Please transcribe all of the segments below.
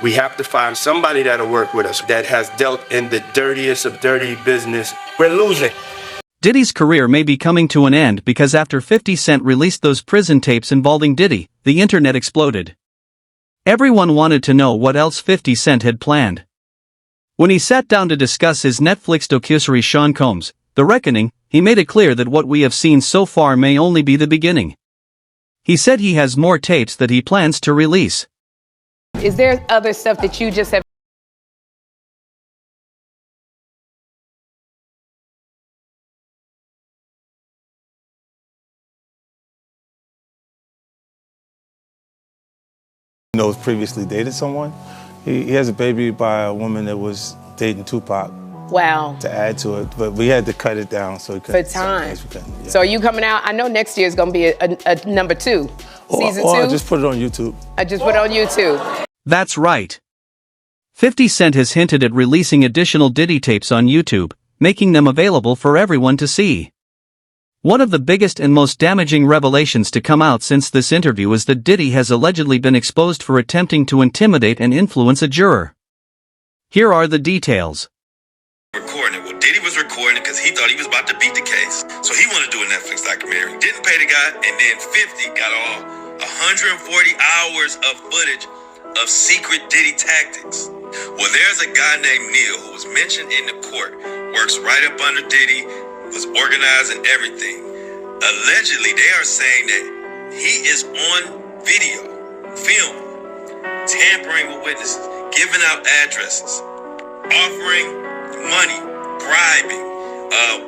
We have to find somebody that'll work with us that has dealt in the dirtiest of dirty business. We're losing. Diddy's career may be coming to an end because after 50 Cent released those prison tapes involving Diddy, the internet exploded. Everyone wanted to know what else 50 Cent had planned. When he sat down to discuss his Netflix docuseries Sean Combs, The Reckoning, he made it clear that what we have seen so far may only be the beginning. He said he has more tapes that he plans to release. Is there other stuff that you just have? Knows previously dated someone. He has a baby by a woman that was dating Tupac. Wow. To add to it, but we had to cut it down so he could. For time. Yeah. So are you coming out? I know next year is going to be a number 2. Season 2? Or I just put it on YouTube. I just put it on YouTube. That's right. 50 Cent has hinted at releasing additional Diddy tapes on YouTube, making them available for everyone to see. One of the biggest and most damaging revelations to come out since this interview is that Diddy has allegedly been exposed for attempting to intimidate and influence a juror. Here are the details. Recording it. Well, Diddy was recording it because he thought he was about to beat the case. So he wanted to do a Netflix documentary. Didn't pay the guy, and then 50 got all 140 hours of footage of secret Diddy tactics. Well, there's a guy named Neil who was mentioned in the court, works right up under Diddy, was organizing everything. Allegedly, they are saying that he is on video, film, tampering with witnesses, giving out addresses, offering money, bribing,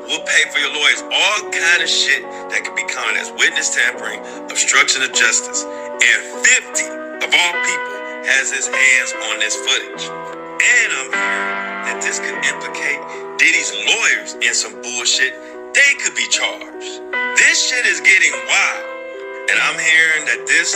we'll pay for your lawyers, all kind of shit that could be counted as witness tampering, obstruction of justice. And 50 of all people has his hands on this footage. And I'm hearing that this could implicate Diddy's lawyers in some bullshit. They could be charged. This shit is getting wild. And I'm hearing that this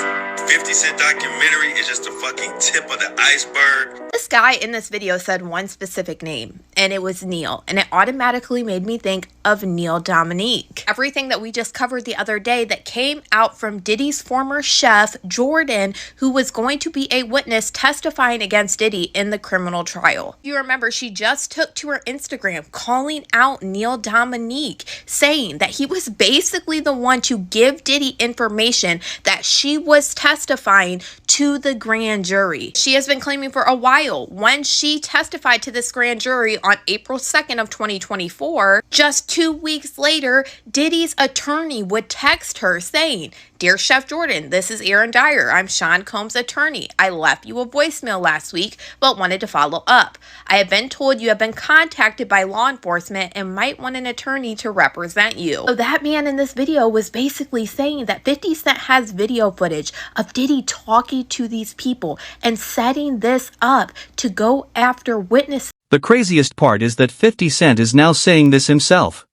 50 Cent documentary is just the fucking tip of the iceberg. This guy in this video said one specific name, and it was Neil, and it automatically made me think of Neil Dominique. Everything that we just covered the other day that came out from Diddy's former chef, Jordan, who was going to be a witness testifying against Diddy in the criminal trial. You remember, she just took to her Instagram calling out Neil Dominique, saying that he was basically the one to give Diddy information that she was testifying to the grand jury. She has been claiming for a while, when she testified to this grand jury on April 2nd of 2024, just 2 weeks later, Diddy's attorney would text her saying, "Dear Chef Jordan, this is Aaron Dyer. I'm Sean Combs' attorney. I left you a voicemail last week, but wanted to follow up. I have been told you have been contacted by law enforcement and might want an attorney to represent you." So that man in this video was basically saying that 50 Cent has video footage of Diddy talking to these people and setting this up to go after witnesses. The craziest part is that 50 Cent is now saying this himself.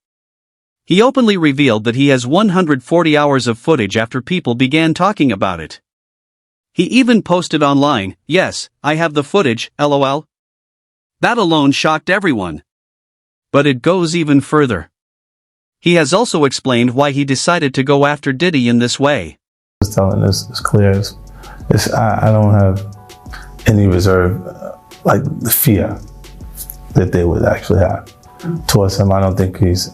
He openly revealed that he has 140 hours of footage after people began talking about it. He even posted online, "Yes, I have the footage, LOL." That alone shocked everyone. But it goes even further. He has also explained why he decided to go after Diddy in this way. I was telling this, it's clear. I don't have any reserve, like the fear that they would actually have towards him. I don't think he's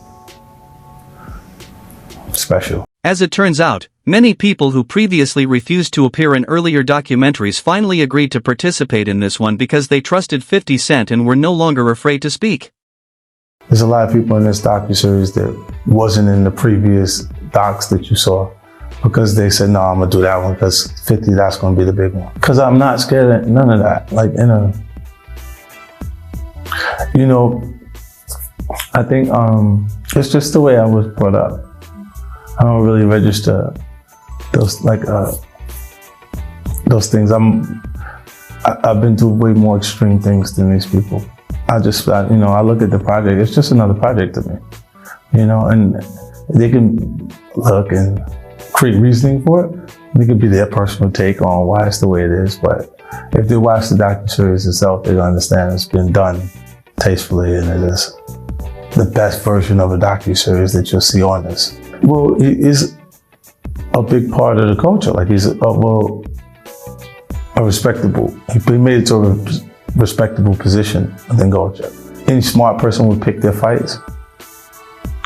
special. As it turns out, many people who previously refused to appear in earlier documentaries finally agreed to participate in this one because they trusted 50 Cent and were no longer afraid to speak. There's a lot of people in this docuseries that wasn't in the previous docs that you saw because they said, no, I'm gonna do that one because 50, that's gonna be the big one. Because I'm not scared of none of that. Like I think it's just the way I was brought up. I don't really register those things. I've been through way more extreme things than these people. I look at the project, it's just another project to me, and they can look and create reasoning for it. It could be their personal take on why it's the way it is, but if they watch the docuseries itself, they'll understand it's been done tastefully and it is the best version of a docuseries that you'll see on this. Well, he is a big part of the culture. Like a respectable, he made it to a respectable position and then go to jail. Any smart person would pick their fights.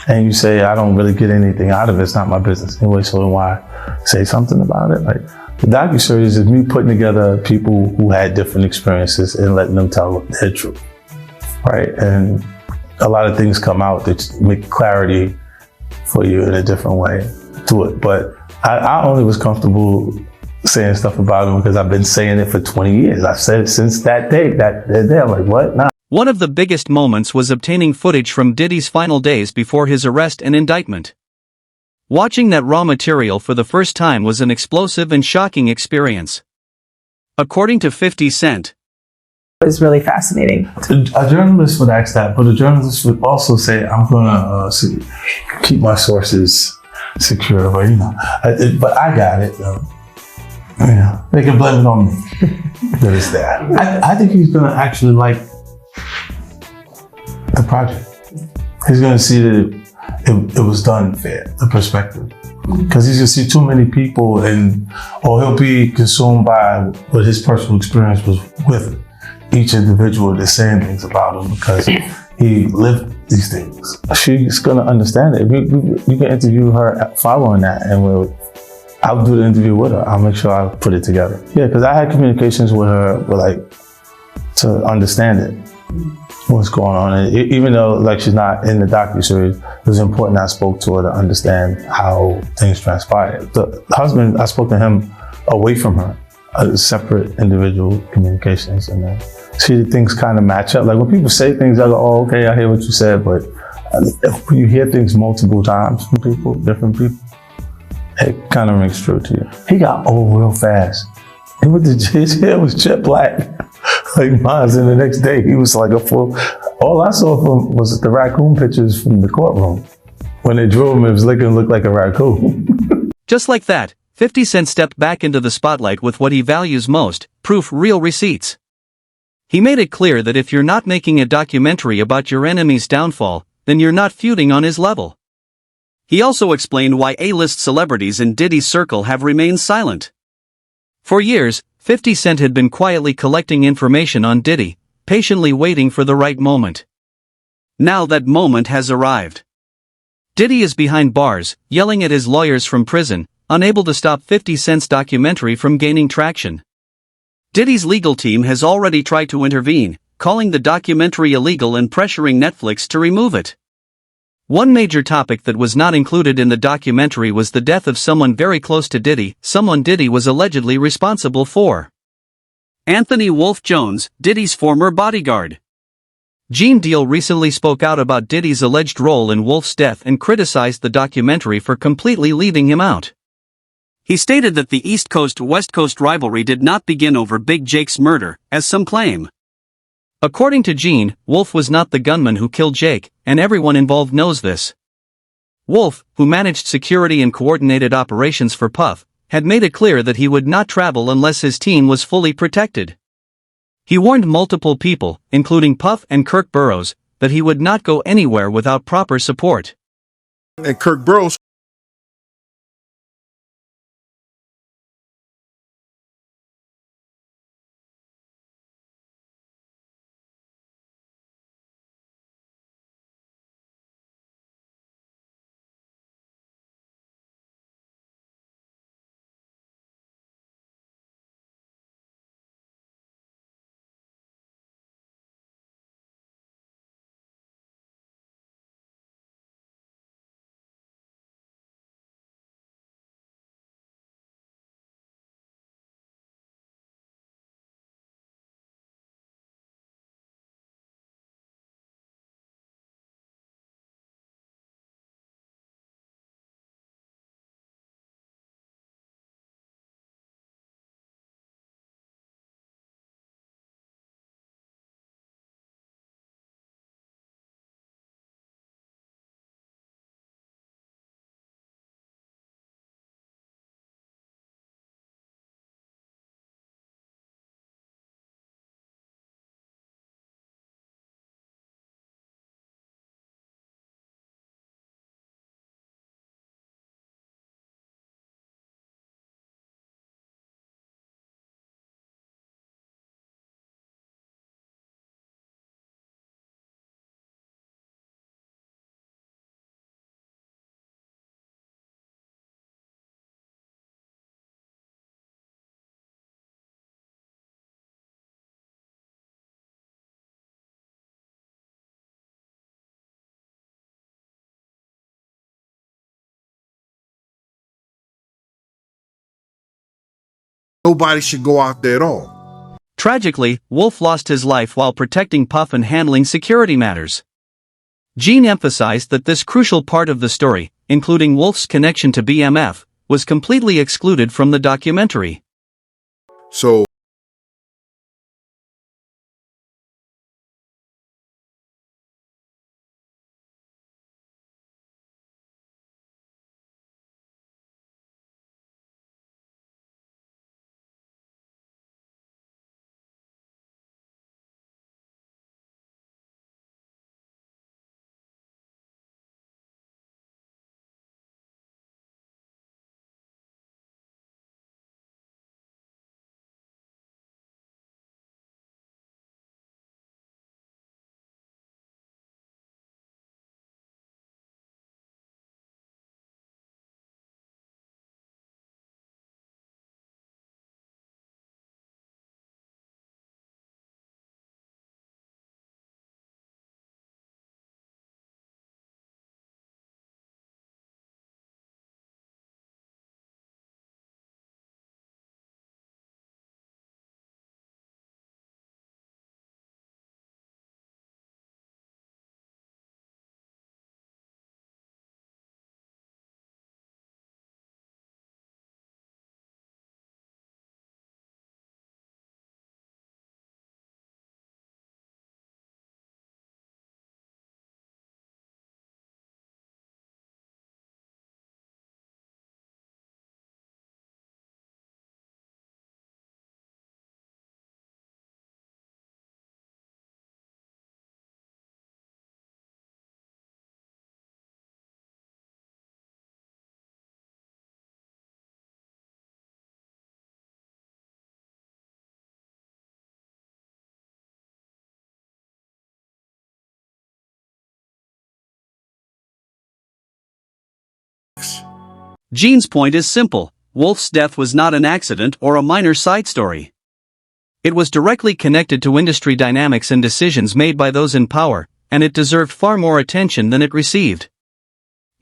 And you say, I don't really get anything out of it, it's not my business anyway, so then why say something about it? Like, the docuseries is me putting together people who had different experiences and letting them tell their truth, right? And a lot of things come out that make clarity for you in a different way to it. But I only was comfortable saying stuff about him because I've been saying it for 20 years. I've said it since that day, I'm like, what? Nah. One of the biggest moments was obtaining footage from Diddy's final days before his arrest and indictment. Watching that raw material for the first time was an explosive and shocking experience. According to 50 Cent, it was really fascinating. A journalist would ask that, but a journalist would also say, I'm gonna keep my sources secure, but but I got it. Yeah, they can blame it on me. That it's that. I think he's gonna actually like the project. He's gonna see that it was done fair, the perspective. Because he's gonna see too many people or he'll be consumed by what his personal experience was with each individual that's saying things about him because he lived these things. She's gonna understand it. We can interview her following that and I'll do the interview with her. I'll make sure I put it together. Yeah, because I had communications with her, to understand it, what's going on. And even though she's not in the docuseries, it was important I spoke to her to understand how things transpired. The husband, I spoke to him away from her, separate individual communications, and then see things kind of match up. Like when people say things, I go, oh, okay, I hear what you said, but when you hear things multiple times from people, different people, it kind of rings true to you. He got old real fast. His hair was jet black, like mine. And the next day, he was like a full. All I saw from was the raccoon pictures from the courtroom. When they drew him, it looked like a raccoon. Just like that, 50 Cent stepped back into the spotlight with what he values most: proof, real receipts. He made it clear that if you're not making a documentary about your enemy's downfall, then you're not feuding on his level. He also explained why A-list celebrities in Diddy's circle have remained silent. For years, 50 Cent had been quietly collecting information on Diddy, patiently waiting for the right moment. Now that moment has arrived. Diddy is behind bars, yelling at his lawyers from prison, unable to stop 50 Cent's documentary from gaining traction. Diddy's legal team has already tried to intervene, calling the documentary illegal and pressuring Netflix to remove it. One major topic that was not included in the documentary was the death of someone very close to Diddy, someone Diddy was allegedly responsible for. Anthony Wolf Jones, Diddy's former bodyguard. Gene Deal recently spoke out about Diddy's alleged role in Wolf's death and criticized the documentary for completely leaving him out. He stated that the East Coast-West Coast rivalry did not begin over Big Jake's murder, as some claim. According to Gene, Wolf was not the gunman who killed Jake, and everyone involved knows this. Wolf, who managed security and coordinated operations for Puff, had made it clear that he would not travel unless his team was fully protected. He warned multiple people, including Puff and Kirk Burrows, that he would not go anywhere without proper support. And Kirk Burrows nobody should go out there at all. Tragically, Wolf lost his life while protecting Puff and handling security matters. Gene emphasized that this crucial part of the story, including Wolf's connection to BMF, was completely excluded from the documentary. So Gene's point is simple: Wolf's death was not an accident or a minor side story. It was directly connected to industry dynamics and decisions made by those in power, and it deserved far more attention than it received.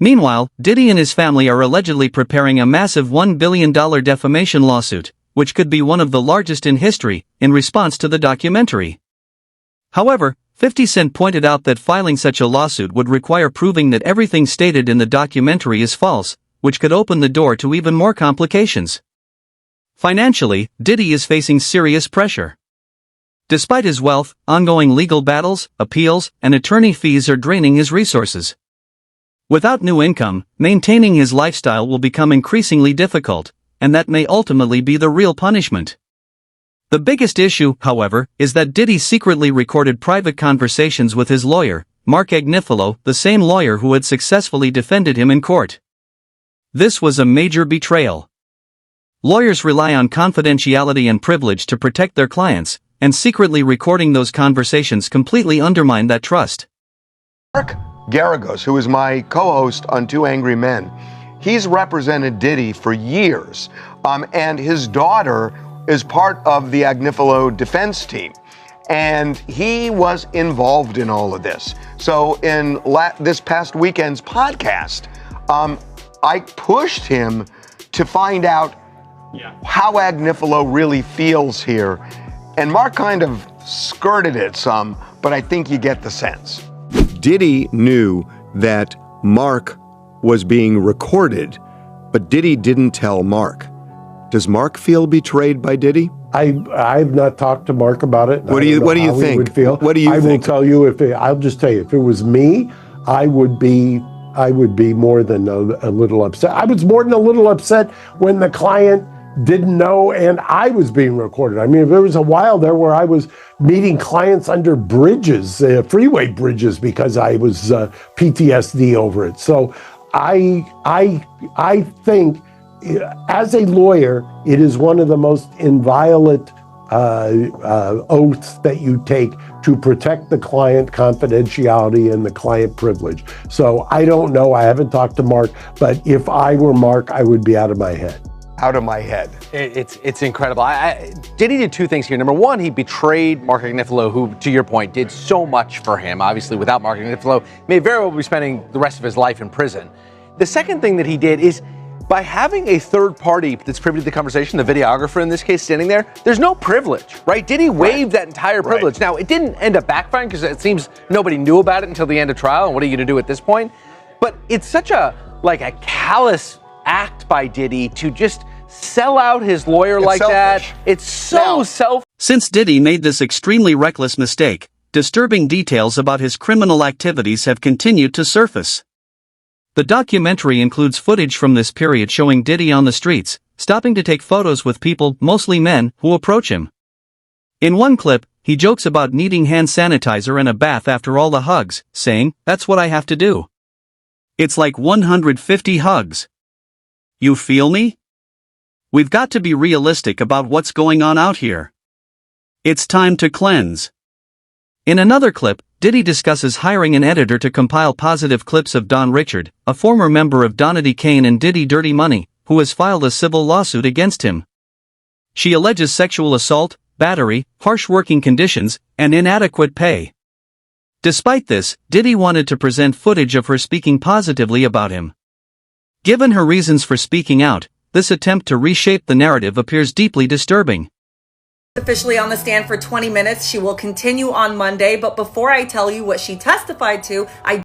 Meanwhile, Diddy and his family are allegedly preparing a massive $1 billion defamation lawsuit, which could be one of the largest in history, in response to the documentary. However, 50 Cent pointed out that filing such a lawsuit would require proving that everything stated in the documentary is false, which could open the door to even more complications. Financially, Diddy is facing serious pressure. Despite his wealth, ongoing legal battles, appeals, and attorney fees are draining his resources. Without new income, maintaining his lifestyle will become increasingly difficult, and that may ultimately be the real punishment. The biggest issue, however, is that Diddy secretly recorded private conversations with his lawyer, Mark Agnifilo, the same lawyer who had successfully defended him in court. This was a major betrayal. Lawyers rely on confidentiality and privilege to protect their clients, and secretly recording those conversations completely undermine that trust. Mark Garagos, who is my co-host on Two Angry Men, he's represented Diddy for years, and his daughter is part of the Agnifilo defense team, and he was involved in all of this. So in this past weekend's podcast, I pushed him to find out how Agnifilo really feels here, and Mark kind of skirted it some, but I think you get the sense. Diddy knew that Mark was being recorded, but Diddy didn't tell Mark. Does Mark feel betrayed by Diddy? I've not talked to Mark about it. What do you think? Would feel. What do you think? I will tell you, I'll just tell you, if it was me, I would be more than a little upset. I was more than a little upset when the client didn't know and I was being recorded. I mean, there was a while there where I was meeting clients under bridges, freeway bridges, because I was PTSD over it. So I think, as a lawyer, it is one of the most inviolate oaths that you take to protect the client confidentiality and the client privilege. So I don't know, I haven't talked to Mark, but if I were Mark, I would be out of my head. Out of my head. It's incredible. Diddy did two things here. Number one, he betrayed Mark Agnifilo, who, to your point, did so much for him. Obviously, without Mark Agnifilo, may very well be spending the rest of his life in prison. The second thing that he did is, by having a third party that's privy to the conversation, the videographer in this case standing there, there's no privilege, right? Diddy waived that entire privilege. Now, it didn't end up backfiring because it seems nobody knew about it until the end of trial, and what are you going to do at this point? But it's such a callous act by Diddy to just sell out his lawyer like that. It's so selfish. Since Diddy made this extremely reckless mistake, disturbing details about his criminal activities have continued to surface. The documentary includes footage from this period showing Diddy on the streets, stopping to take photos with people, mostly men, who approach him. In one clip, he jokes about needing hand sanitizer and a bath after all the hugs, saying, "That's what I have to do." It's like 150 hugs. You feel me? We've got to be realistic about what's going on out here. It's time to cleanse. In another clip, Diddy discusses hiring an editor to compile positive clips of Don Richard, a former member of Dekhein and Diddy Dirty Money, who has filed a civil lawsuit against him. She alleges sexual assault, battery, harsh working conditions, and inadequate pay. Despite this, Diddy wanted to present footage of her speaking positively about him. Given her reasons for speaking out, this attempt to reshape the narrative appears deeply disturbing. Officially on the stand for 20 minutes. She will continue on Monday, but before I tell you what she testified to, I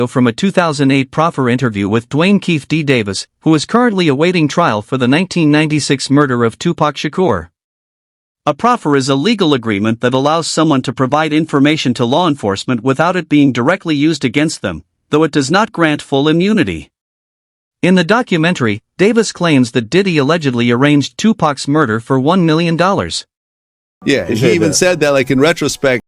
from a 2008 proffer interview with Dwayne Keefe D. Davis, who is currently awaiting trial for the 1996 murder of Tupac Shakur. A proffer is a legal agreement that allows someone to provide information to law enforcement without it being directly used against them, though it does not grant full immunity. In the documentary, Davis claims that Diddy allegedly arranged Tupac's murder for $1 million. Yeah, and he even said that, like, in retrospect.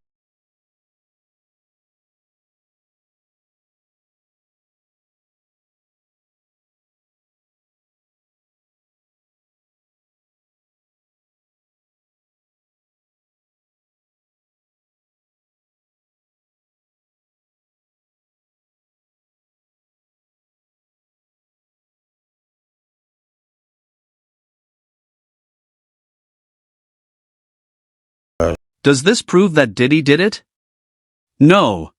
Does this prove that Diddy did it? No.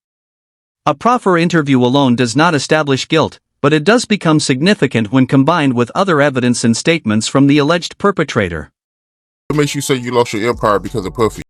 A proffer interview alone does not establish guilt, but it does become significant when combined with other evidence and statements from the alleged perpetrator. What makes you say you lost your empire because of Puffy?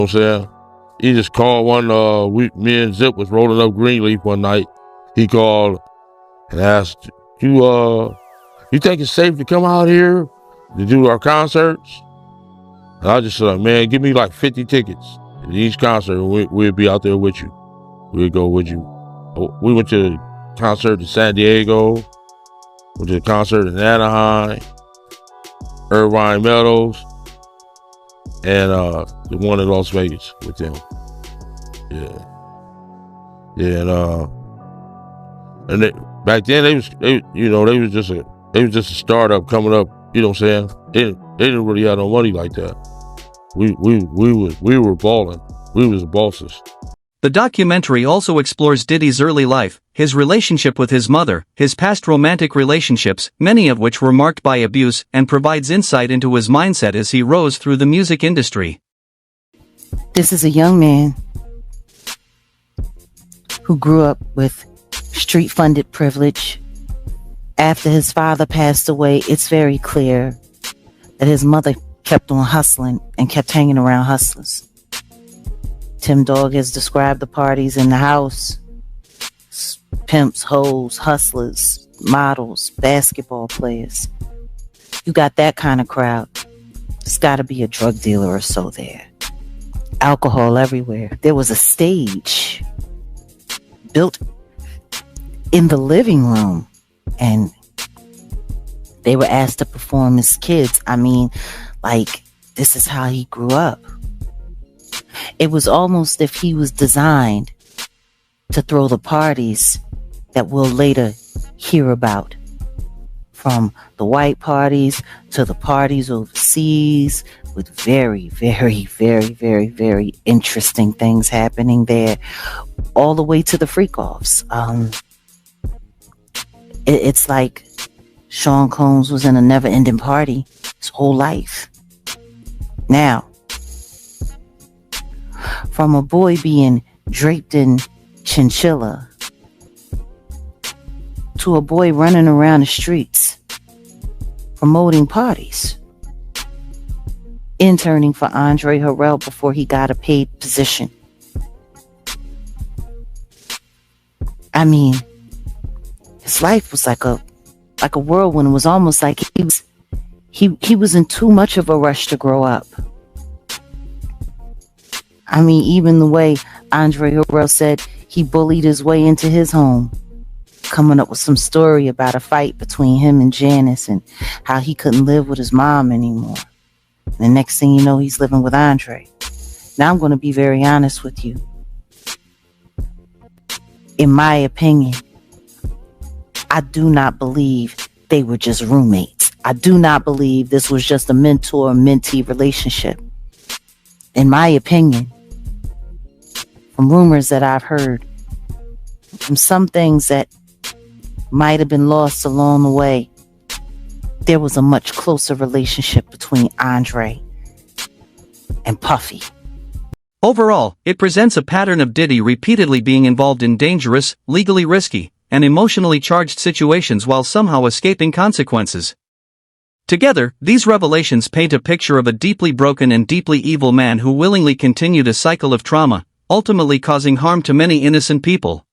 You know what I'm saying? He just called me and Zip was rolling up Greenleaf one night. He called and asked, you think it's safe to come out here to do our concerts? And I just said, man, give me like 50 tickets to each concert and we'll be out there with you. We'll go with you. We went to the concert in San Diego, went to the concert in Anaheim, Irvine Meadows, and the one in Las Vegas with them. Yeah. And back then they was just a startup coming up, you know what I'm saying? They didn't really have no money like that. We were balling. We was bosses. The documentary also explores Diddy's early life, his relationship with his mother, his past romantic relationships, many of which were marked by abuse, and provides insight into his mindset as he rose through the music industry. This is a young man who grew up with street-funded privilege. After his father passed away, it's very clear that his mother kept on hustling and kept hanging around hustlers. Tim Dog has described the parties in the house: pimps, hoes, hustlers, models, basketball players. You got that kind of crowd. There's got to be a drug dealer or so there. Alcohol everywhere. There was a stage built in the living room, and they were asked to perform as kids. I mean, like, this is how he grew up. It was almost if he was designed to throw the parties that we'll later hear about. From the white parties to the parties overseas, with very, very, very, very, very interesting things happening there, all the way to the freak-offs. It's like Sean Combs was in a never-ending party his whole life. Now, from a boy being draped in chinchilla to a boy running around the streets promoting parties, interning for Andre Harrell before he got a paid position. I mean, his life was like a whirlwind. It was almost like he was in too much of a rush to grow up. I mean, even the way Andre Harrell said he bullied his way into his home, coming up with some story about a fight between him and Janice and how he couldn't live with his mom anymore. And the next thing you know, he's living with Andre. Now I'm going to be very honest with you. In my opinion, I do not believe they were just roommates. I do not believe this was just a mentor-mentee relationship. In my opinion, from rumors that I've heard, from some things that might have been lost along the way, there was a much closer relationship between Andre and Puffy. Overall, it presents a pattern of Diddy repeatedly being involved in dangerous, legally risky, and emotionally charged situations while somehow escaping consequences. Together, these revelations paint a picture of a deeply broken and deeply evil man who willingly continued a cycle of trauma, ultimately causing harm to many innocent people.